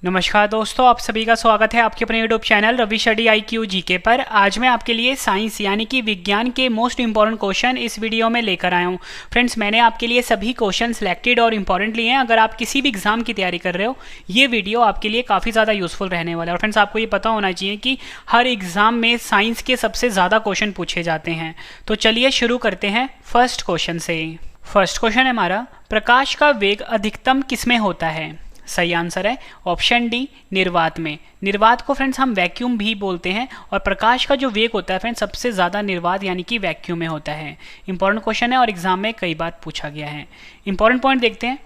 नमस्कार दोस्तों, आप सभी का स्वागत है आपके अपने YouTube channel Ravi study IQ GK पर। आज मैं आपके लिए साइंस यानी कि विज्ञान के मोस्ट इंपॉर्टेंट क्वेश्चन इस वीडियो में लेकर आया हूँ। फ्रेंड्स, मैंने आपके लिए सभी क्वेश्चन सिलेक्टेड और इंपॉर्टेंट लिए हैं। अगर आप किसी भी एग्जाम की तैयारी कर रहे हो, ये वीडियो आपके लिए काफ़ी ज़्यादा यूजफुल रहने वाला है। और फ्रेंड्स, आपको ये पता होना चाहिए कि हर एग्जाम में साइंस के सबसे ज़्यादा क्वेश्चन पूछे जाते हैं। तो चलिए शुरू करते हैं फर्स्ट क्वेश्चन से। फर्स्ट क्वेश्चन है हमारा, प्रकाश का वेग अधिकतम किसमें होता है? सही आंसर है ऑप्शन डी, निर्वात में। निर्वात को फ्रेंड्स हम वैक्यूम भी बोलते हैं और प्रकाश का जो वेग होता है फ्रेंड्स सबसे ज़्यादा निर्वात यानी कि वैक्यूम में होता है। इंपॉर्टेंट क्वेश्चन है और एग्जाम में कई बार पूछा गया है। इंपॉर्टेंट पॉइंट देखते हैं।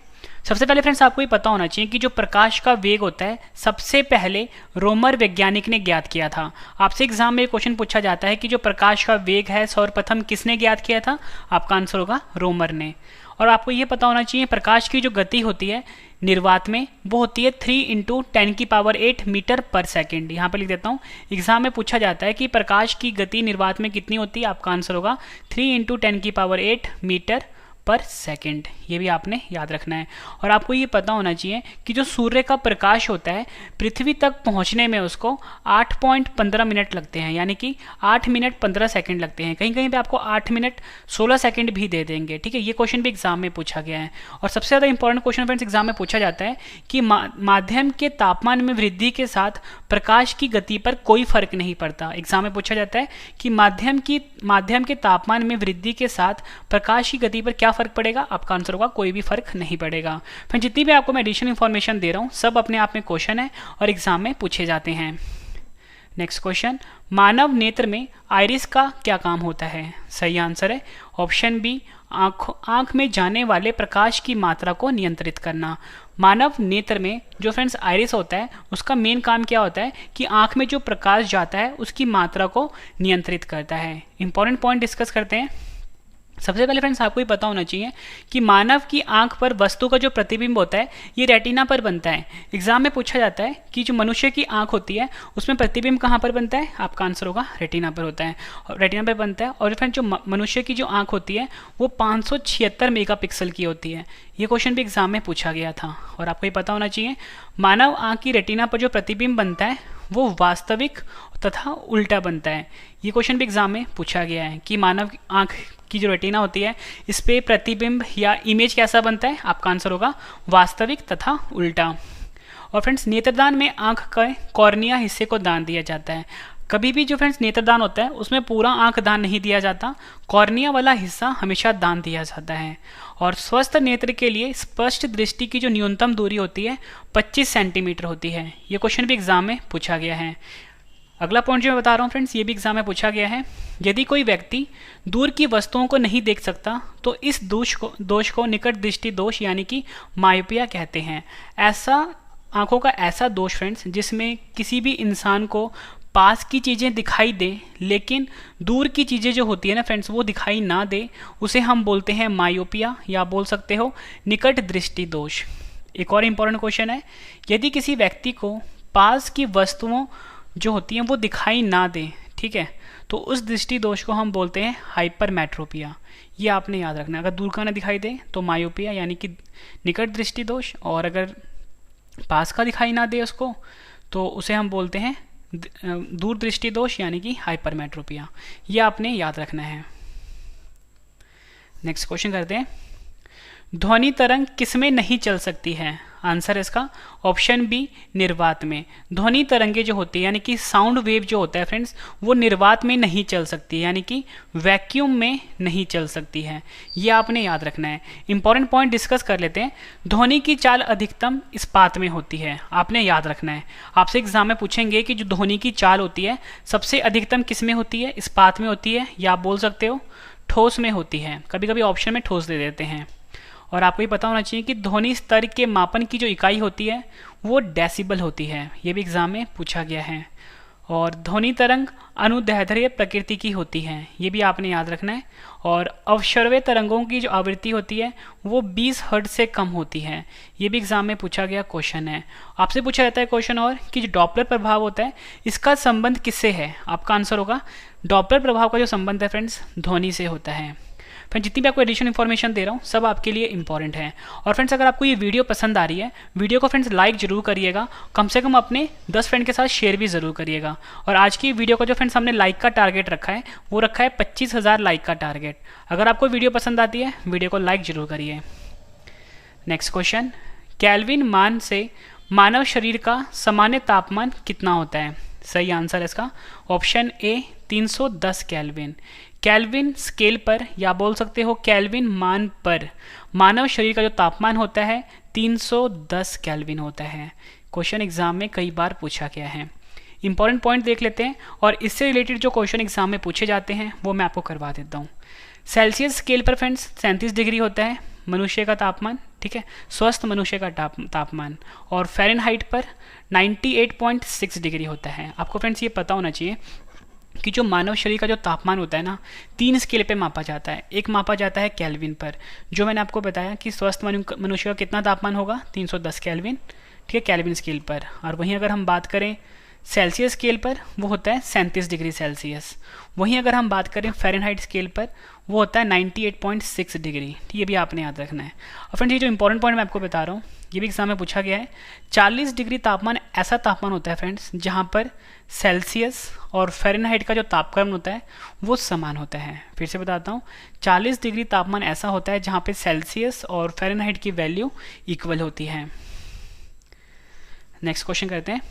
सबसे पहले फ्रेंड्स आपको ये पता होना चाहिए कि जो प्रकाश का वेग होता है सबसे पहले रोमर वैज्ञानिक ने ज्ञात किया था। आपसे एग्जाम में क्वेश्चन पूछा जाता है कि जो प्रकाश का वेग है सर्वप्रथम किसने ज्ञात किया था? आपका आंसर होगा रोमर ने। और आपको ये पता होना चाहिए प्रकाश की जो गति होती है निर्वात में वो होती है 3 × 10⁸ मीटर पर सेकेंड। यहाँ पर लिख देता हूँ, एग्जाम में पूछा जाता है कि प्रकाश की गति निर्वात में कितनी होती है? आपका आंसर होगा 3 × 10⁸ मीटर पर सेकेंड। ये भी आपने याद रखना है। और आपको ये पता होना चाहिए कि जो सूर्य का प्रकाश होता है पृथ्वी तक पहुंचने में उसको 8.15 मिनट लगते हैं, यानी कि 8 मिनट 15 सेकंड लगते हैं। कहीं कहीं पे आपको 8 मिनट 16 सेकंड भी दे देंगे। ठीक है, ये क्वेश्चन भी एग्जाम में पूछा गया है। और सबसे ज़्यादा इंपॉर्टेंट क्वेश्चन फ्रेंड्स एग्जाम में पूछा जाता है कि माध्यम के तापमान में वृद्धि के साथ प्रकाश की गति पर कोई फर्क नहीं पड़ता। एग्जाम में पूछा जाता है कि माध्यम के तापमान में वृद्धि के साथ प्रकाश की गति पर क्या फर्क पड़ेगा? आपका आंसर होगा कोई भी फर्क नहीं पड़ेगा। फिर जितनी भी आपको मैं एडिशनल इंफॉर्मेशन दे रहा हूँ सब अपने आप में क्वेश्चन है और एग्जाम में पूछे जाते हैं। नेक्स्ट क्वेश्चन, मानव नेत्र में आइरिस का क्या काम होता है? सही आंसर है ऑप्शन बी, आंख में जाने वाले प्रकाश की मात्रा को नियंत्रित करना। मानव नेत्र में जो फ्रेंड्स आइरिस होता है उसका मेन काम क्या होता है कि आंख में जो प्रकाश जाता है उसकी मात्रा को नियंत्रित करता है। इंपॉर्टेंट पॉइंट डिस्कस करते हैं। सबसे पहले फ्रेंड्स आपको ये पता होना चाहिए कि मानव की आंख पर वस्तु का जो प्रतिबिंब होता है ये रेटिना पर बनता है। एग्जाम में पूछा जाता है कि जो मनुष्य की आंख होती है उसमें प्रतिबिंब कहाँ पर बनता है? आपका आंसर होगा रेटिना पर होता है, और रेटिना पर बनता है। और फ्रेंड्स जो मनुष्य की जो आंख होती है वो 576 मेगापिक्सल की होती है। ये क्वेश्चन भी एग्जाम में पूछा गया था। और आपको ये पता होना चाहिए मानव आंख की रेटिना पर जो प्रतिबिंब बनता है वो वास्तविक तथा उल्टा बनता है। ये क्वेश्चन भी एग्जाम में पूछा गया है कि मानव आंख की जो रेटिना होती है इस पे प्रतिबिंब या इमेज कैसा बनता है? आपका आंसर होगा वास्तविक तथा उल्टा। और फ्रेंड्स नेत्रदान में आंख के कॉर्निया हिस्से को दान दिया जाता है। कभी भी जो फ्रेंड्स नेत्रदान होता है उसमें पूरा आंख दान नहीं दिया जाता, कॉर्निया वाला हिस्सा हमेशा दान दिया जाता है। और स्वस्थ नेत्र के लिए स्पष्ट दृष्टि की जो न्यूनतम दूरी होती है 25 सेंटीमीटर होती है। ये क्वेश्चन भी एग्जाम में पूछा गया है। अगला पॉइंट जो मैं बता रहा हूँ फ्रेंड्स ये भी एग्जाम में पूछा गया है। यदि कोई व्यक्ति दूर की वस्तुओं को नहीं देख सकता तो इस दोष को निकट दृष्टि दोष यानी कि मायोपिया कहते हैं। आंखों का ऐसा दोष फ्रेंड्स जिसमें किसी भी इंसान को पास की चीज़ें दिखाई दे लेकिन दूर की चीज़ें जो होती है ना फ्रेंड्स वो दिखाई ना दे, उसे हम बोलते हैं मायोपिया या बोल सकते हो निकट दृष्टि दोष। एक और इम्पोर्टेंट क्वेश्चन है, यदि किसी व्यक्ति को पास की वस्तुओं जो होती हैं वो दिखाई ना दे, ठीक है, तो उस दृष्टि दोष को हम बोलते हैं हाइपरमेट्रोपिया। ये आपने याद रखना है। अगर दूर का ना दिखाई दे तो मायोपिया यानी कि निकट दृष्टि दोष, और अगर पास का दिखाई ना दे उसको तो उसे हम बोलते हैं दूर दृष्टि दोष यानी कि हाइपरमेट्रोपिया। ये आपने याद रखना है। नेक्स्ट क्वेश्चन करते हैं, ध्वनि तरंग किसमें नहीं चल सकती है? आंसर है इसका ऑप्शन बी, निर्वात में। ध्वनि तरंगे जो होती है यानी कि साउंड वेव जो होता है फ्रेंड्स वो निर्वात में नहीं चल सकती, यानी कि वैक्यूम में नहीं चल सकती है। ये आपने याद रखना है। इंपॉर्टेंट पॉइंट डिस्कस कर लेते हैं। ध्वनि की चाल अधिकतम इस्पात में होती है, आपने याद रखना है। आपसे एग्जाम में पूछेंगे कि जो ध्वनि की चाल होती है सबसे अधिकतम किस में होती है? इस्पात में होती है, या आप बोल सकते हो ठोस में होती है। कभी कभी ऑप्शन में ठोस दे देते हैं। और आपको ये पता होना चाहिए कि ध्वनि स्तर के मापन की जो इकाई होती है वो डेसिबल होती है। ये भी एग्जाम में पूछा गया है। और ध्वनि तरंग अनुदैर्ध्य प्रकृति की होती है, ये भी आपने याद रखना है। और अवश्रव्य तरंगों की जो आवृत्ति होती है वो 20 हर्ट्ज से कम होती है। ये भी एग्जाम में पूछा गया क्वेश्चन है। आपसे पूछा जाता है क्वेश्चन और कि जो डॉपलर प्रभाव होता है इसका संबंध किससे है? आपका आंसर होगा डॉपलर प्रभाव का जो संबंध है फ्रेंड्स ध्वनि से होता है। फ्रेंड्स जितनी भी आपको एडिशनल इन्फॉर्मेशन दे रहा हूँ सब आपके लिए इंपॉर्टेंट है। और फ्रेंड्स अगर आपको ये वीडियो पसंद आ रही है, वीडियो को फ्रेंड्स लाइक जरूर करिएगा, कम से कम अपने 10 फ्रेंड के साथ शेयर भी ज़रूर करिएगा। और आज की वीडियो का जो फ्रेंड्स हमने लाइक का टारगेट रखा है वो रखा है 25,000 लाइक का टारगेट। अगर आपको वीडियो पसंद आती है वीडियो को लाइक जरूर करिए। नेक्स्ट क्वेश्चन, केल्विन मान से मानव शरीर का सामान्य तापमान कितना होता है? सही आंसर है इसका option A 310 kelvin. Kelvin scale पर या बोल सकते हो केल्विन मान पर मानव शरीर का जो तापमान होता है 310 केल्विन होता है। क्वेश्चन एग्जाम में कई बार पूछा गया है। इंपॉर्टेंट पॉइंट देख लेते हैं और इससे रिलेटेड जो क्वेश्चन एग्जाम में पूछे जाते हैं वो मैं आपको करवा देता हूँ। सेल्सियस स्केल पर फ्रेंड्स 37 डिग्री होता है मनुष्य का तापमान, ठीक है, स्वस्थ मनुष्य का तापमान। और फ़ारेनहाइट पर 98.6 डिग्री होता है। आपको फ्रेंड्स ये पता होना चाहिए कि जो मानव शरीर का जो तापमान होता है ना 3 स्केल पे मापा जाता है। एक मापा जाता है केल्विन पर, जो मैंने आपको बताया कि स्वस्थ मनुष्य का कितना तापमान होगा 310 केल्विन, ठीक है, केल्विन स्केल पर। और वहीं अगर हम बात करें सेल्सियस स्केल पर वो होता है 37 डिग्री सेल्सियस। वहीं अगर हम बात करें फ़ारेनहाइट स्केल पर वो होता है 98.6 डिग्री। ये भी आपने याद रखना है। और फ्रेंड्स ये जो इंपॉर्टेंट पॉइंट मैं आपको बता रहा हूँ ये भी एग्जाम में पूछा गया है। 40 डिग्री तापमान ऐसा तापमान होता है फ्रेंड्स जहाँ पर सेल्सियस और फ़ारेनहाइट का जो तापक्रम होता है वो समान होता है। फिर से बताता हूँ, 40 डिग्री तापमान ऐसा होता है जहाँ पर सेल्सियस और फ़ारेनहाइट की वैल्यू इक्वल होती है। नेक्स्ट क्वेश्चन करते हैं,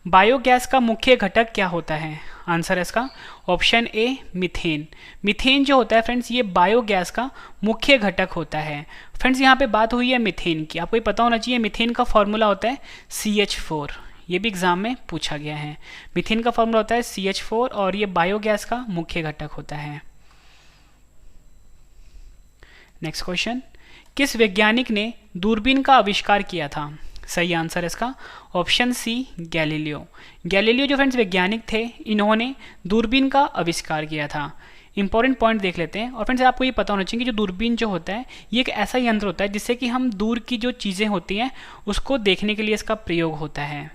बायोगैस का मुख्य घटक क्या होता है? आंसर है इसका ऑप्शन ए मीथेन। मीथेन जो होता है फ्रेंड्स ये बायोगैस का मुख्य घटक होता है। फ्रेंड्स यहाँ पे बात हुई है मीथेन की, आपको ये पता होना चाहिए मीथेन का फॉर्मूला होता है CH4। ये भी एग्जाम में पूछा गया है। मीथेन का फॉर्मूला होता है CH4 और ये बायोगैस का मुख्य घटक होता है। नेक्स्ट क्वेश्चन, किस वैज्ञानिक ने दूरबीन का आविष्कार किया था? सही आंसर है इसका ऑप्शन सी गैलीलियो। गैलीलियो जो फ्रेंड्स वैज्ञानिक थे इन्होंने दूरबीन का आविष्कार किया था। इंपॉर्टेंट पॉइंट देख लेते हैं। और फ्रेंड्स आपको ये पता होना चाहिए कि जो दूरबीन जो होता है ये एक ऐसा यंत्र होता है जिससे कि हम दूर की जो चीज़ें होती हैं उसको देखने के लिए इसका प्रयोग होता है।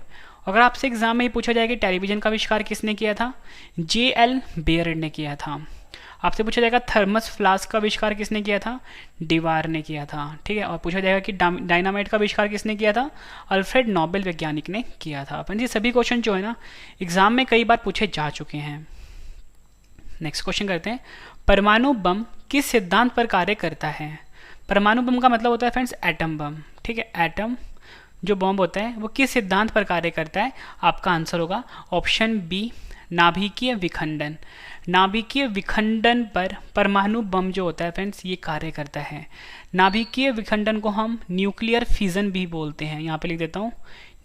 अगर आपसे एग्जाम में ये पूछा जाए कि टेलीविज़न का आविष्कार किसने किया था, JL बेयर्ड ने किया था। आपसे पूछा जाएगा थर्मस फ्लास्क का आविष्कार किसने किया था, डिवार ने किया था, ठीक है। और पूछा जाएगा कि डायनामाइट का आविष्कार किसने किया था, अल्फ्रेड नोबेल वैज्ञानिक ने किया था। अपन ये सभी क्वेश्चन जो है ना एग्जाम में कई बार पूछे जा चुके हैं। नेक्स्ट क्वेश्चन करते हैं, परमाणु बम किस सिद्धांत पर कार्य करता है? परमाणु बम का मतलब होता है फ्रेंड्स एटम बम, ठीक है। एटम जो बॉम्ब होता है वो किस सिद्धांत पर कार्य करता है? आपका आंसर होगा ऑप्शन बी नाभिकीय विखंडन। नाभिकीय विखंडन पर परमाणु बम जो होता है फ्रेंड्स ये कार्य करता है। नाभिकीय विखंडन को हम न्यूक्लियर फिजन भी बोलते हैं। यहाँ पे लिख देता हूँ,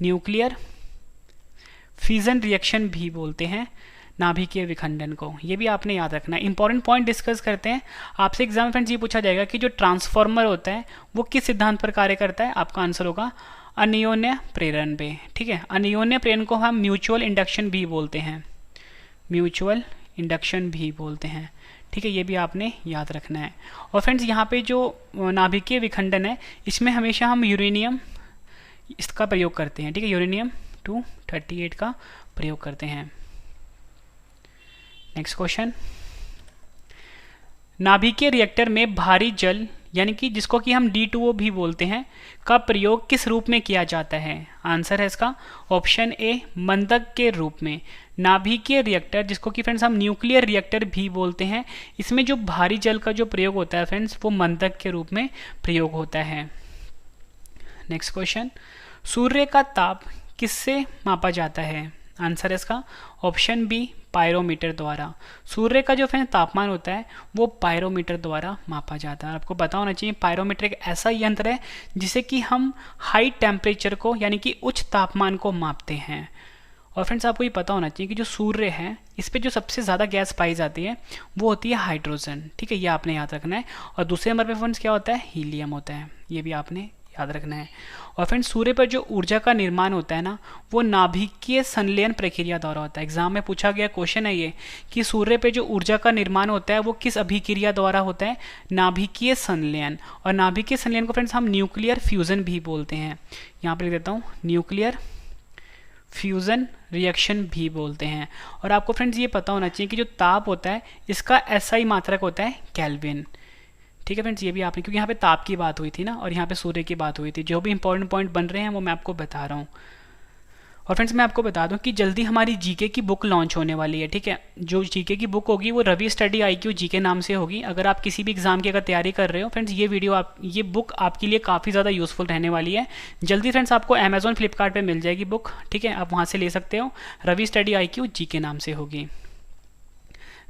न्यूक्लियर फिजन रिएक्शन भी बोलते हैं नाभिकीय विखंडन को। ये भी आपने याद रखना है। इंपॉर्टेंट पॉइंट डिस्कस करते हैं। आपसे एग्जाम में फ्रेंड्स ये पूछा जाएगा कि जो ट्रांसफॉर्मर होता है वो किस सिद्धांत पर कार्य करता है? आपका आंसर होगा अनियोन्य प्रेरण पे, ठीक है। अनियोन्य प्रेरण को हम म्यूचुअल इंडक्शन भी बोलते हैं, म्यूचुअल इंडक्शन भी बोलते हैं, ठीक है। ये भी आपने याद रखना है। और फ्रेंड्स यहाँ पे जो नाभिकीय विखंडन है इसमें हमेशा हम यूरेनियम इसका प्रयोग करते हैं, ठीक है। यूरेनियम 238 का प्रयोग करते हैं। नेक्स्ट क्वेश्चन, नाभिकीय रिएक्टर में भारी जल यानी कि जिसको कि हम D2O भी बोलते हैं का प्रयोग किस रूप में किया जाता है? आंसर है इसका ऑप्शन ए मंदक के रूप में। नाभिकीय रिएक्टर जिसको कि फ्रेंड्स हम न्यूक्लियर रिएक्टर भी बोलते हैं, इसमें जो भारी जल का जो प्रयोग होता है फ्रेंड्स वो मंदक के रूप में प्रयोग होता है। नेक्स्ट क्वेश्चन, सूर्य का ताप किससे मापा जाता है? आंसर है इसका ऑप्शन बी पायरोमीटर द्वारा। सूर्य का जो फ्रेंड्स तापमान होता है वो पायरोमीटर द्वारा मापा जाता है। आपको पता होना चाहिए पायरोमीटर एक ऐसा यंत्र है जिसे कि हम हाई टेम्परेचर को यानी कि उच्च तापमान को मापते हैं। और फ्रेंड्स आपको ये पता होना चाहिए कि जो सूर्य है इस पर जो सबसे ज़्यादा गैस पाई जाती है वो होती है हाइड्रोजन, ठीक है। ये आपने याद रखना है। और दूसरे नंबर पे फ्रेंड्स क्या होता है, हीलियम होता है। ये भी आपने याद रखना है। और फ्रेंड्स सूर्य पर जो ऊर्जा का निर्माण होता है ना वो नाभिकीय संलयन प्रक्रिया द्वारा होता है। एग्जाम में पूछा गया क्वेश्चन है ये कि सूर्य पे जो ऊर्जा का निर्माण होता है वो किस अभिक्रिया द्वारा होता है? नाभिकीय संलयन। और नाभिकीय संलयन को फ्रेंड्स हम न्यूक्लियर फ्यूजन भी बोलते हैं। यहाँ पर लिख देता हूँ, न्यूक्लियर फ्यूजन रिएक्शन भी बोलते हैं। और आपको फ्रेंड्स ये पता होना चाहिए कि जो ताप होता है इसका SI मात्रक होता है केल्विन। ठीक है फ्रेंड्स, ये भी आपने, क्योंकि यहाँ पे ताप की बात हुई थी ना और यहाँ पे सूर्य की बात हुई थी, जो भी इंपॉर्टेंट पॉइंट बन रहे हैं वो मैं आपको बता रहा हूँ। और फ्रेंड्स मैं आपको बता दूं कि जल्दी हमारी जीके की बुक लॉन्च होने वाली है, ठीक है। जो जीके की बुक होगी वो रवि स्टडी IQ जीके नाम से होगी। अगर आप किसी भी एग्जाम की अगर तैयारी कर रहे हो फ्रेंड्स, ये बुक आपके लिए काफ़ी ज़्यादा यूजफुल रहने वाली है। जल्दी फ्रेंड्स आपको अमेजोन फ्लिपकार्ट पे मिल जाएगी बुक, ठीक है, आप वहाँ से ले सकते हो। रवि स्टडी IQ जीके नाम से होगी।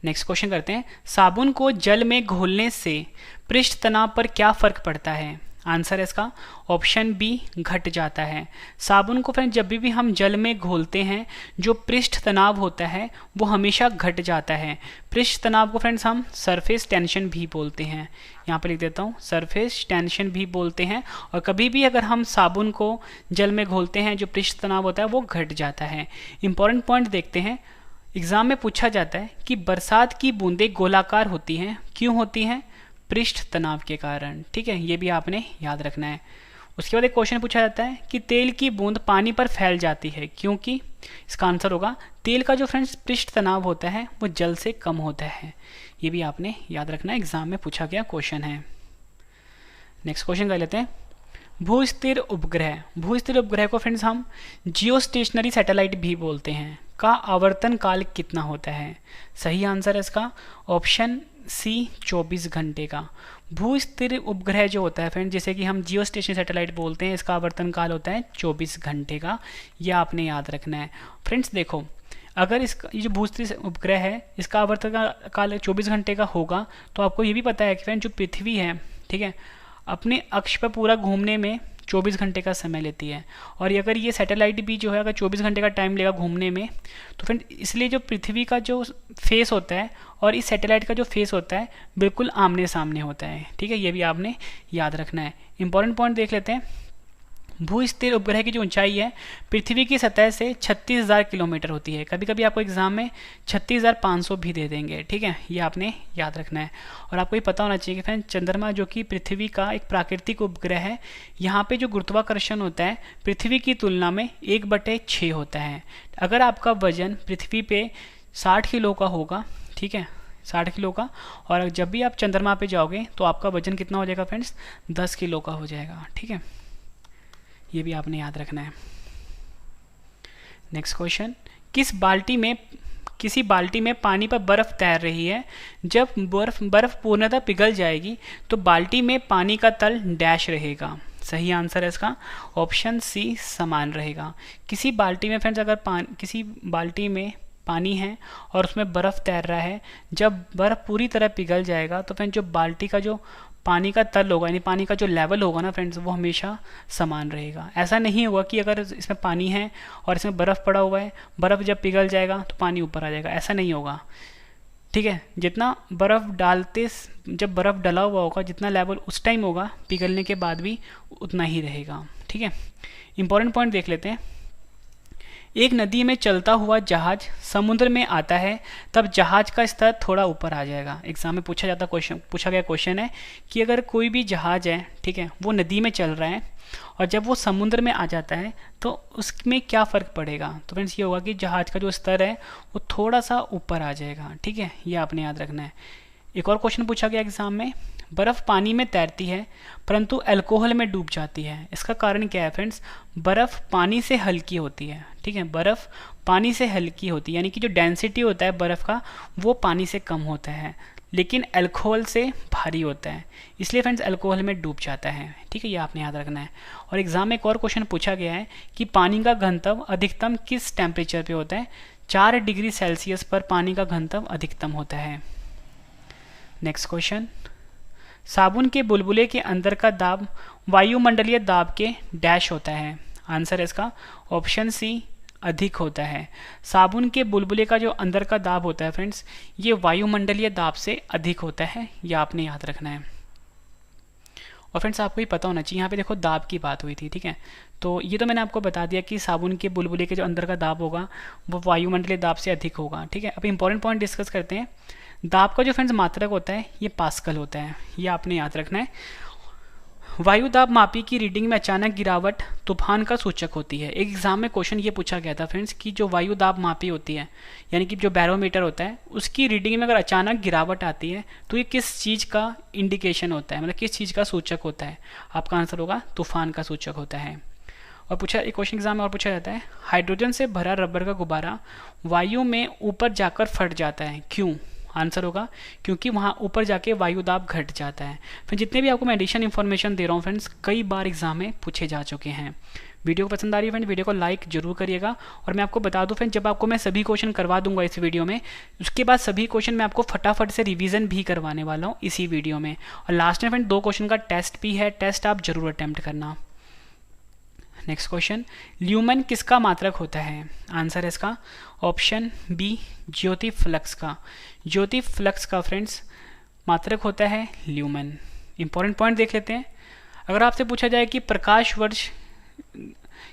नेक्स्ट क्वेश्चन करते हैं, साबुन को जल में घोलने से पृष्ठ तनाव पर क्या फ़र्क पड़ता है? आंसर है इसका ऑप्शन बी, घट जाता है। साबुन को फ्रेंड्स जब भी हम जल में घोलते हैं, जो पृष्ठ तनाव होता है वो हमेशा घट जाता है। पृष्ठ तनाव को फ्रेंड्स हम सरफेस टेंशन भी बोलते हैं, यहाँ पर लिख देता हूँ, सरफेस टेंशन भी बोलते हैं। और कभी भी अगर हम साबुन को जल में घोलते हैं, जो पृष्ठ तनाव होता है वो घट जाता है। इंपॉर्टेंट पॉइंट देखते हैं, एग्जाम में पूछा जाता है कि बरसात की बूंदें गोलाकार होती हैं, क्यों होती हैं? पृष्ठ तनाव के कारण, ठीक है, ये भी आपने याद रखना है। उसके बाद एक क्वेश्चन पूछा जाता है कि तेल की बूंद पानी पर फैल जाती है, क्योंकि? इसका आंसर होगा तेल का जो फ्रेंड्स पृष्ठ तनाव होता है वो जल से कम होता है। ये भी आपने याद रखना है, एग्जाम में पूछा गया क्वेश्चन है। नेक्स्ट क्वेश्चन कर लेते हैं, भूस्थिर उपग्रह। भूस्थिर उपग्रह को फ्रेंड्स हम जियो स्टेशनरी सैटेलाइट भी बोलते हैं, का आवर्तन काल कितना होता है? सही आंसर है इसका ऑप्शन सी, 24 घंटे का। भूस्थिर उपग्रह जो होता है फ्रेंड, जैसे कि हम जियो स्टेशनरी सैटेलाइट बोलते हैं, इसका आवर्तन काल होता है 24 घंटे का। यह आपने याद रखना है। फ्रेंड्स देखो, अगर इसका ये जो भूस्थिर उपग्रह है इसका आवर्तन काल 24 घंटे का होगा, तो आपको ये भी पता है कि फ्रेंड जो पृथ्वी है, ठीक है, अपने अक्ष पर पूरा घूमने में 24 घंटे का समय लेती है। और अगर ये सैटेलाइट भी जो है अगर 24 घंटे का टाइम लेगा घूमने में, तो फ्रेंड इसलिए जो पृथ्वी का जो फेस होता है और इस सैटेलाइट का जो फेस होता है बिल्कुल आमने सामने होता है, ठीक है, ये भी आपने याद रखना है। इंपॉर्टेंट पॉइंट देख लेते हैं, भूस्थिर उपग्रह की जो ऊंचाई है पृथ्वी की सतह से 36,000 किलोमीटर होती है। कभी कभी आपको एग्जाम में 36,500 भी दे देंगे, ठीक है, ये आपने याद रखना है। और आपको ये पता होना चाहिए कि फ्रेंड चंद्रमा जो कि पृथ्वी का एक प्राकृतिक उपग्रह है, यहाँ पे जो गुरुत्वाकर्षण होता है पृथ्वी की तुलना में 1/6 होता है। अगर आपका वजन पृथ्वी पे 60 किलो का होगा, ठीक है, 60 किलो का, और जब भी आप चंद्रमा पे जाओगे तो आपका वजन कितना हो जाएगा फ्रेंड्स? 10 किलो का हो जाएगा, ठीक है, ये भी आपने याद रखना है। नेक्स्ट क्वेश्चन, किसी बाल्टी में पानी पर बर्फ तैर रही है। जब बर्फ पूर्णतः पिघल जाएगी तो बाल्टी में पानी का तल डैश रहेगा। सही आंसर है इसका ऑप्शन सी, समान रहेगा। किसी बाल्टी में फ्रेंड्स अगर किसी बाल्टी में पानी है और उसमें बर्फ़ तैर रहा है, जब बर्फ़ पूरी तरह पिघल जाएगा तो फ्रेंड्स जो बाल्टी का जो पानी का तल होगा, यानी पानी का जो लेवल होगा ना फ्रेंड्स, वो हमेशा समान रहेगा। ऐसा नहीं होगा कि अगर इसमें पानी है और इसमें बर्फ़ पड़ा हुआ है, बर्फ़ जब पिघल जाएगा तो पानी ऊपर आ जाएगा, ऐसा नहीं होगा, ठीक है। जितना जब बर्फ़ डला हुआ होगा, जितना लेवल उस टाइम होगा, पिघलने के बाद भी उतना ही रहेगा, ठीक है। इंपॉर्टेंट पॉइंट देख लेते हैं, एक नदी में चलता हुआ जहाज समुद्र में आता है, तब जहाज का स्तर थोड़ा ऊपर आ जाएगा। एग्जाम में पूछा गया क्वेश्चन है कि अगर कोई भी जहाज है, ठीक है, वो नदी में चल रहा है और जब वो समुद्र में आ जाता है तो उसमें क्या फ़र्क पड़ेगा? तो फ्रेंड्स ये होगा कि जहाज का जो स्तर है वो थोड़ा सा ऊपर आ जाएगा, ठीक है, ये आपने याद रखना है। एक और क्वेश्चन पूछा गया एग्जाम में, बर्फ़ पानी में तैरती है परंतु अल्कोहल में डूब जाती है, इसका कारण क्या है फ्रेंड्स? बर्फ़ पानी से हल्की होती है, ठीक है, बर्फ़ पानी से हल्की होती है, यानी कि जो डेंसिटी होता है बर्फ़ का वो पानी से कम होता है, लेकिन अल्कोहल से भारी होता है, इसलिए फ्रेंड्स अल्कोहल में डूब जाता है, ठीक है, ये आपने याद रखना है। और एग्जाम में एक और क्वेश्चन पूछा गया है कि पानी का घनत्व अधिकतम किस टेम्परेचर पे होता है? 4 डिग्री सेल्सियस पर पानी का घनत्व अधिकतम होता है। नेक्स्ट क्वेश्चन, साबुन के बुलबुले के अंदर का दाब वायुमंडलीय दाब के डैश होता है। आंसर है इसका ऑप्शन सी, अधिक होता है। साबुन के बुलबुले का जो अंदर का दाब होता है फ्रेंड्स, ये वायुमंडलीय दाब से अधिक होता है, ये आपने याद रखना है। और फ्रेंड्स आपको ही पता होना चाहिए, यहाँ पे देखो दाब की बात हुई थी, ठीक है, तो ये तो मैंने आपको बता दिया कि साबुन के बुलबुले के जो अंदर का दाब होगा वो वायुमंडलीय दाब से अधिक होगा, ठीक है। अब इंपॉर्टेंट पॉइंट डिस्कस करते हैं। दाब का जो फ्रेंड्स मात्रक होता है ये पास्कल होता है, ये आपने याद रखना है। वायु दाब मापी की रीडिंग में अचानक गिरावट तूफान का सूचक होती है। एक एग्जाम में क्वेश्चन ये पूछा गया था फ्रेंड्स कि जो वायु दाब मापी होती है यानी कि जो बैरोमीटर होता है उसकी रीडिंग में अगर अचानक गिरावट आती है तो ये किस चीज़ का इंडिकेशन होता है, मतलब किस चीज़ का सूचक होता है। आपका आंसर होगा तूफान का सूचक होता है। और पूछा एक क्वेश्चन एग्जाम में और पूछा जाता है, हाइड्रोजन से भरा रबर का गुब्बारा वायु में ऊपर जाकर फट जाता है, क्यों। आंसर होगा क्योंकि वहाँ ऊपर जाके वायु दाब घट जाता है। फिर जितने भी आपको मैं एडिशन इन्फॉर्मेशन दे रहा हूँ फ्रेंड्स, कई बार एग्जाम में पूछे जा चुके हैं। वीडियो को पसंद आ रही है फ्रेंड्स, वीडियो को लाइक जरूर करिएगा। और मैं आपको बता दूं फ्रेंड्स, जब आपको मैं सभी क्वेश्चन करवा दूंगा इस वीडियो में, उसके बाद सभी क्वेश्चन मैं आपको फटाफट से रिवीजन भी करवाने वाला हूँ इसी वीडियो में। और लास्ट में फ्रेंड्स 2 क्वेश्चन का टेस्ट भी है, टेस्ट आप जरूर अटेम्प्ट करना। नेक्स्ट क्वेश्चन, ल्यूमन किसका मात्रक होता है। आंसर है इसका ऑप्शन बी ज्योति फ्लक्स का। ज्योति फ्लक्स का फ्रेंड्स मात्रक होता है ल्यूमन। इंपॉर्टेंट पॉइंट देख लेते हैं। अगर आपसे पूछा जाए कि प्रकाश वर्ष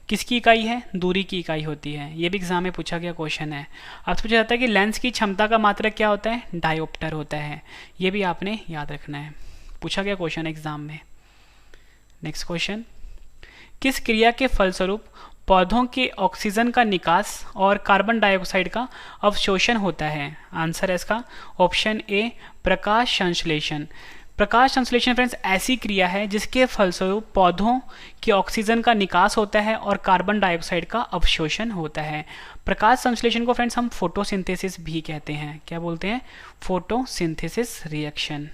किसकी इकाई है, दूरी की इकाई होती है। ये भी एग्जाम में पूछा गया क्वेश्चन है। आपसे पूछा जाता है कि लेंस की क्षमता का मात्रक क्या होता है, डायोप्टर होता है। ये भी आपने याद रखना है, पूछा गया क्वेश्चन एग्जाम में। नेक्स्ट क्वेश्चन, किस क्रिया के फलस्वरूप पौधों के ऑक्सीजन का निकास और कार्बन डाइऑक्साइड का अवशोषण होता है। आंसर है इसका ऑप्शन ए प्रकाश संश्लेषण। प्रकाश संश्लेषण फ्रेंड्स ऐसी क्रिया है जिसके फलस्वरूप पौधों के ऑक्सीजन का निकास होता है और कार्बन डाइऑक्साइड का अवशोषण होता है। प्रकाश संश्लेषण को फ्रेंड्स हम फोटोसिंथेसिस भी कहते हैं। क्या बोलते हैं, फोटोसिंथेसिस रिएक्शन।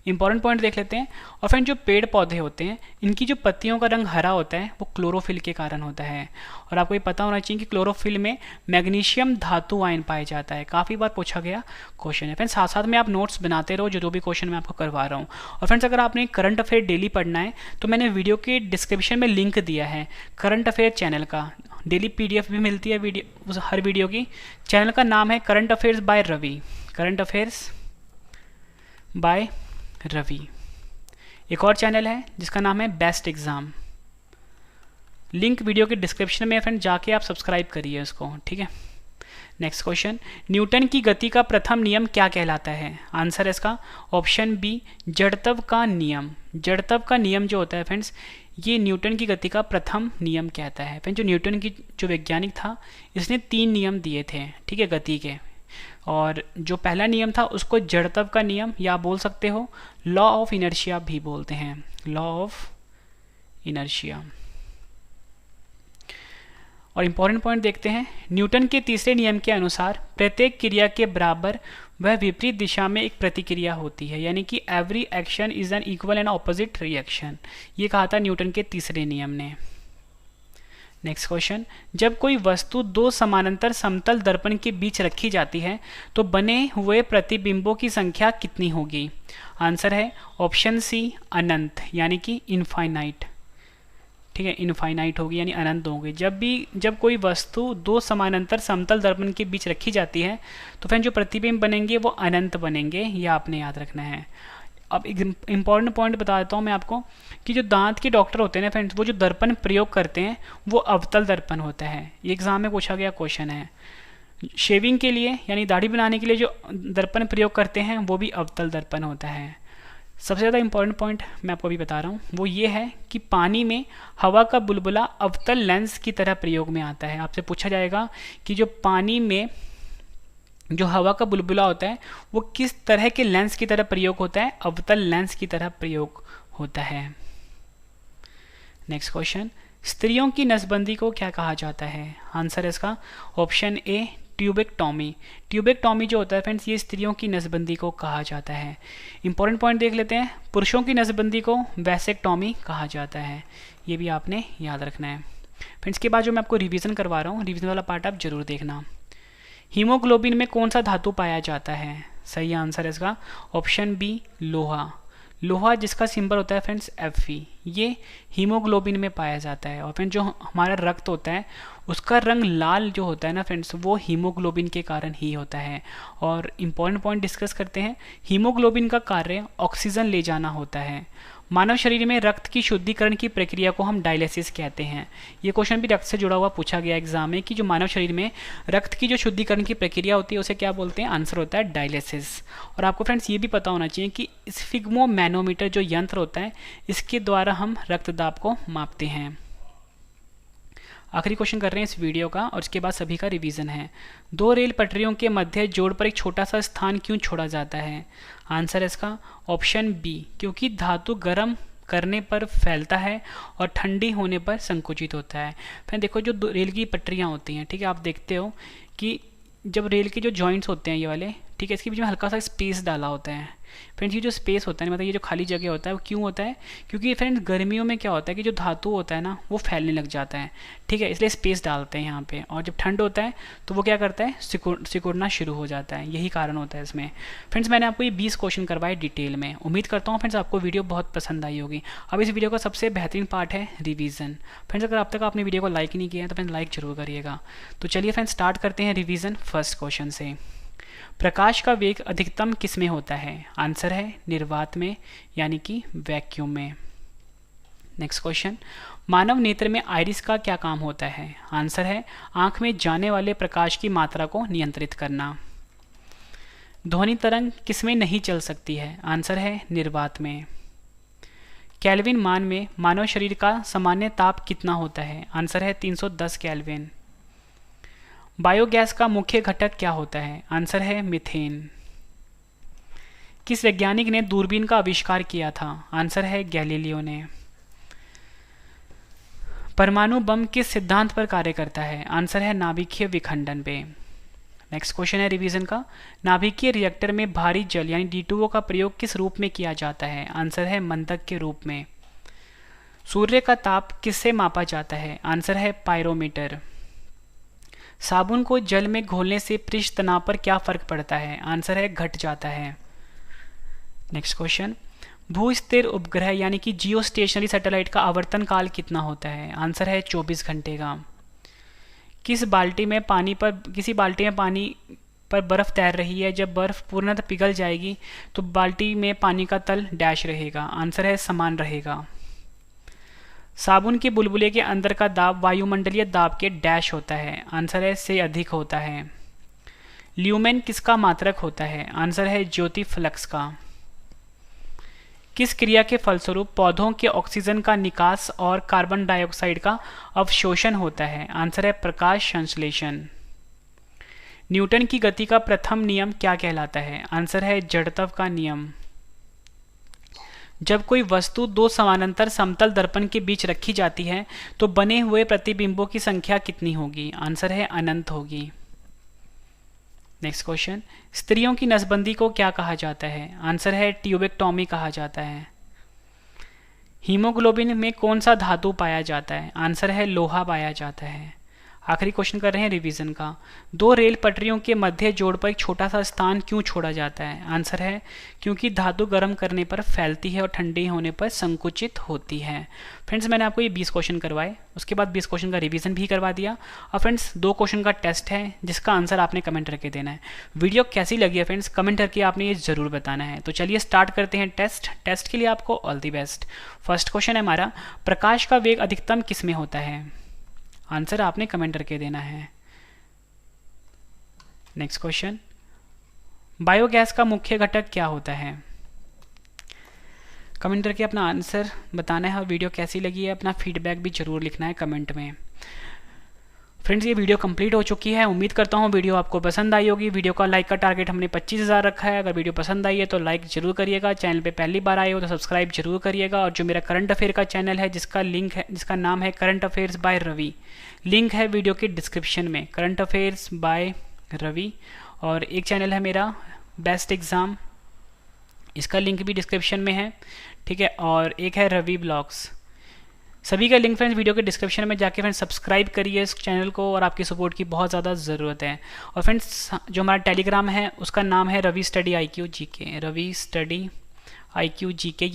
इंपॉर्टेंट पॉइंट देख लेते हैं। और फ्रेंड जो पेड़ पौधे होते हैं इनकी जो पत्तियों का रंग हरा होता है वो क्लोरोफिल के कारण होता है। और आपको ये पता होना चाहिए कि क्लोरोफिल में मैग्नीशियम धातु आयन पाया जाता है। काफ़ी बार पूछा गया क्वेश्चन है फ्रेंड्स। साथ साथ में आप नोट्स बनाते रहो जो भी क्वेश्चन मैं आपको करवा रहा हूँ। और फ्रेंड्स अगर आपने करंट अफेयर डेली पढ़ना है तो मैंने वीडियो के डिस्क्रिप्शन में लिंक दिया है करंट अफेयर चैनल का। डेली PDF भी मिलती है वीडियो, हर वीडियो की। चैनल का नाम है current affairs by Ravi, current affairs by Ravi. एक और चैनल है जिसका नाम है बेस्ट एग्जाम, लिंक वीडियो के डिस्क्रिप्शन में फ्रेंड, जाके आप सब्सक्राइब करिए उसको, ठीक है। नेक्स्ट क्वेश्चन, न्यूटन की गति का प्रथम नियम क्या कहलाता है। आंसर है इसका ऑप्शन बी जड़त्व का नियम। जड़त्व का नियम जो होता है फ्रेंड्स ये न्यूटन की गति का प्रथम नियम कहता है। फ्रेंड जो न्यूटन की जो वैज्ञानिक था इसने 3 नियम दिए थे, ठीक है, गति के। और जो पहला नियम था उसको जड़त्व का नियम या बोल सकते हो लॉ ऑफ इनर्शिया भी बोलते हैं, लॉ ऑफ इनर्शिया। और इंपॉर्टेंट पॉइंट देखते हैं, न्यूटन के तीसरे नियम के अनुसार प्रत्येक क्रिया के बराबर वह विपरीत दिशा में एक प्रतिक्रिया होती है, यानी कि every action is an equal and opposite reaction. ये कहा था न्यूटन के तीसरे नियम ने। नेक्स्ट क्वेश्चन, जब कोई वस्तु 2 समानांतर समतल दर्पण के बीच रखी जाती है तो बने हुए प्रतिबिंबों की संख्या कितनी होगी। आंसर है ऑप्शन सी अनंत, यानी कि इनफाइनाइट, ठीक है, इनफाइनाइट होगी यानी अनंत होगी। जब कोई वस्तु 2 समानांतर समतल दर्पण के बीच रखी जाती है तो फिर जो प्रतिबिंब बनेंगे वो अनंत बनेंगे, यह आपने याद रखना है। अब एक इम्पॉर्टेंट पॉइंट बता देता हूँ मैं आपको कि जो दांत के डॉक्टर होते हैं ना फ्रेंड्स, वो जो दर्पण प्रयोग करते हैं वो अवतल दर्पण होता है। ये एग्जाम में पूछा गया क्वेश्चन है। शेविंग के लिए यानी दाढ़ी बनाने के लिए जो दर्पण प्रयोग करते हैं वो भी अवतल दर्पण होता है। सबसे ज़्यादा इंपॉर्टेंट पॉइंट मैं आपको अभी बता रहा हूँ वो ये है कि पानी में हवा का बुलबुला अवतल लेंस की तरह प्रयोग में आता है। आपसे पूछा जाएगा कि जो पानी में जो हवा का बुलबुला होता है वो किस तरह के लेंस की तरह प्रयोग होता है, अवतल लेंस की तरह प्रयोग होता है। नेक्स्ट क्वेश्चन, स्त्रियों की नसबंदी को क्या कहा जाता है। आंसर है इसका ऑप्शन ए ट्यूबेक्टॉमी। ट्यूबेक्टॉमी जो होता है फ्रेंड्स ये स्त्रियों की नसबंदी को कहा जाता है। इंपॉर्टेंट पॉइंट देख लेते हैं, पुरुषों की नसबंदी को वैसेक्टॉमी कहा जाता है। ये भी आपने याद रखना है फ्रेंड्स। के बाद जो मैं आपको रिवीजन करवा रहा हूँ, रिवीजन वाला पार्ट आप जरूर देखना। हीमोग्लोबिन में कौन सा धातु पाया जाता है। सही आंसर है इसका ऑप्शन बी लोहा। लोहा जिसका सिंबल होता है फ्रेंड्स Fe, ये हीमोग्लोबिन में पाया जाता है। और फ्रेंड्स जो हमारा रक्त होता है उसका रंग लाल जो होता है ना फ्रेंड्स वो हीमोग्लोबिन के कारण ही होता है। और इम्पॉर्टेंट पॉइंट डिस्कस करते हैं, हीमोग्लोबिन का कार्य ऑक्सीजन ले जाना होता है। मानव शरीर में रक्त की शुद्धिकरण की प्रक्रिया को हम डायलिसिस कहते हैं। ये क्वेश्चन भी रक्त से जुड़ा हुआ पूछा गया एग्जाम में कि जो मानव शरीर में रक्त की जो शुद्धिकरण की प्रक्रिया होती है उसे क्या बोलते हैं, आंसर होता है डायलिसिस। और आपको फ्रेंड्स ये भी पता होना चाहिए कि स्फिग्मोमैनोमीटर जो यंत्र होता है इसके द्वारा हम रक्तदाब को मापते हैं। आखिरी क्वेश्चन कर रहे हैं इस वीडियो का और इसके बाद सभी का रिवीजन है। दो रेल पटरियों के मध्य जोड़ पर एक छोटा सा स्थान क्यों छोड़ा जाता है? आंसर है इसका ऑप्शन बी, क्योंकि धातु गर्म करने पर फैलता है और ठंडी होने पर संकुचित होता है। फिर देखो जो रेल की पटरियाँ होती हैं, ठीक है, आप देखते हो कि जब रेल के जो जॉइंट्स होते हैं ये वाले, ठीक है, इसके बीच में हल्का सा स्पेस डाला होता है। फ्रेंड्स ये जो स्पेस होता है, मतलब ये जो खाली जगह होता है वो क्यों होता है? क्योंकि फ्रेंड्स गर्मियों में क्या होता है कि जो धातु होता है ना वो फैलने लग जाता है, ठीक है, इसलिए स्पेस डालते हैं यहाँ पे। और जब ठंड होता है तो वो क्या करता है, सिकुड़ना शुरू हो जाता है, यही कारण होता है इसमें। फ्रेंड्स मैंने आपको ये 20 क्वेश्चन करवाए डिटेल में। उम्मीद करता हूँ फ्रेंड्स आपको वीडियो बहुत पसंद आई होगी। अब इस वीडियो का सबसे बेहतरीन पार्ट है रिवीजन। फ्रेंड्स अगर अब तक आपने वीडियो को लाइक नहीं किया है तो फ्रेंड्स लाइक जरूर करिएगा। तो चलिए फ्रेंड्स स्टार्ट करते हैं रिवीजन फर्स्ट क्वेश्चन से। प्रकाश का वेग अधिकतम किस में होता है? आंसर है निर्वात में, यानी कि वैक्यूम में। नेक्स्ट क्वेश्चन, मानव नेत्र में आइरिस का क्या काम होता है? आंसर है आंख में जाने वाले प्रकाश की मात्रा को नियंत्रित करना। ध्वनि तरंग किस में नहीं चल सकती है? आंसर है निर्वात में। केल्विन मान में मानव शरीर का सामान्य ताप कितना होता है? आंसर है 310 केल्विन। बायोगैस का मुख्य घटक क्या होता है? आंसर है मीथेन। किस वैज्ञानिक ने दूरबीन का आविष्कार किया था? आंसर है गैलीलियो ने। परमाणु बम किस सिद्धांत पर कार्य करता है? आंसर है नाभिकीय विखंडन पे। नेक्स्ट क्वेश्चन है रिवीजन का, नाभिकीय रिएक्टर में भारी जल यानी D2O का प्रयोग किस रूप में किया जाता है? आंसर है मंदक के रूप में। सूर्य का ताप किससे मापा जाता है? आंसर है पायरोमीटर। साबुन को जल में घोलने से पृष्ठ तनाव पर क्या फर्क पड़ता है? आंसर है घट जाता है। नेक्स्ट क्वेश्चन, भू स्थिर उपग्रह यानी कि जियो स्टेशनरी सैटेलाइट का आवर्तन काल कितना होता है? आंसर है 24 घंटे का। किसी बाल्टी में पानी पर बर्फ तैर रही है, जब बर्फ पूर्णतः पिघल जाएगी तो बाल्टी में पानी का तल डैश रहेगा? आंसर है समान रहेगा। साबुन के बुलबुले के अंदर का दाब वायुमंडलीय दाब के डैश होता है? आंसर है से अधिक होता है। ल्यूमेन किसका मात्रक होता है? आंसर है ज्योति फ्लक्स का। किस क्रिया के फलस्वरूप पौधों के ऑक्सीजन का निकास और कार्बन डाइऑक्साइड का अवशोषण होता है? आंसर है प्रकाश संश्लेषण। न्यूटन की गति का प्रथम नियम क्या कहलाता है? आंसर है जड़त्व का नियम। जब कोई वस्तु दो समानांतर समतल दर्पण के बीच रखी जाती है तो बने हुए प्रतिबिंबों की संख्या कितनी होगी? आंसर है अनंत होगी। नेक्स्ट क्वेश्चन, स्त्रियों की नसबंदी को क्या कहा जाता है? आंसर है ट्यूबेक्टोमी कहा जाता है। हीमोग्लोबिन में कौन सा धातु पाया जाता है? आंसर है लोहा पाया जाता है। आखिरी क्वेश्चन कर रहे हैं रिवीजन का, दो रेल पटरियों के मध्य जोड़ पर एक छोटा सा स्थान क्यों छोड़ा जाता है? आंसर है क्योंकि धातु गर्म करने पर फैलती है और ठंडी होने पर संकुचित होती है। फ्रेंड्स मैंने आपको ये 20 क्वेश्चन करवाए, उसके बाद 20 क्वेश्चन का रिवीजन भी करवा दिया। और फ्रेंड्स 2 क्वेश्चन का टेस्ट है जिसका आंसर आपने कमेंट करके देना है। वीडियो कैसी लगी है फ्रेंड्स कमेंट करके आपने ये जरूर बताना है। तो चलिए स्टार्ट करते हैं टेस्ट के लिए आपको all the best. First question है हमारा, प्रकाश का वेग अधिकतम किस में होता है? आंसर आपने कमेंट करके देना है। नेक्स्ट क्वेश्चन, बायोगैस का मुख्य घटक क्या होता है? कमेंट करके अपना आंसर बताना है और वीडियो कैसी लगी है अपना फीडबैक भी जरूर लिखना है कमेंट में। फ्रेंड्स ये वीडियो कंप्लीट हो चुकी है, उम्मीद करता हूँ वीडियो आपको पसंद आई होगी। वीडियो का लाइक का टारगेट हमने 25,000 रखा है। अगर वीडियो पसंद आई है तो लाइक जरूर करिएगा, चैनल पे पहली बार आए हो तो सब्सक्राइब जरूर करिएगा। और जो मेरा करंट अफेयर का चैनल है जिसका नाम है current affairs by Ravi, link है वीडियो के डिस्क्रिप्शन में, करंट अफेयर्स बाय रवि। और एक चैनल है मेरा बेस्ट एग्ज़ाम, इसका लिंक भी डिस्क्रिप्शन में है, ठीक है। और एक है रवि ब्लॉग्स, सभी का लिंक फ्रेंड्स वीडियो के डिस्क्रिप्शन में जाके फ्रेंड्स सब्सक्राइब करिए इस चैनल को, और आपकी सपोर्ट की बहुत ज़्यादा ज़रूरत है। और फ्रेंड्स जो हमारा टेलीग्राम है उसका नाम है Ravi study IQ GK, Ravi study IQ GK।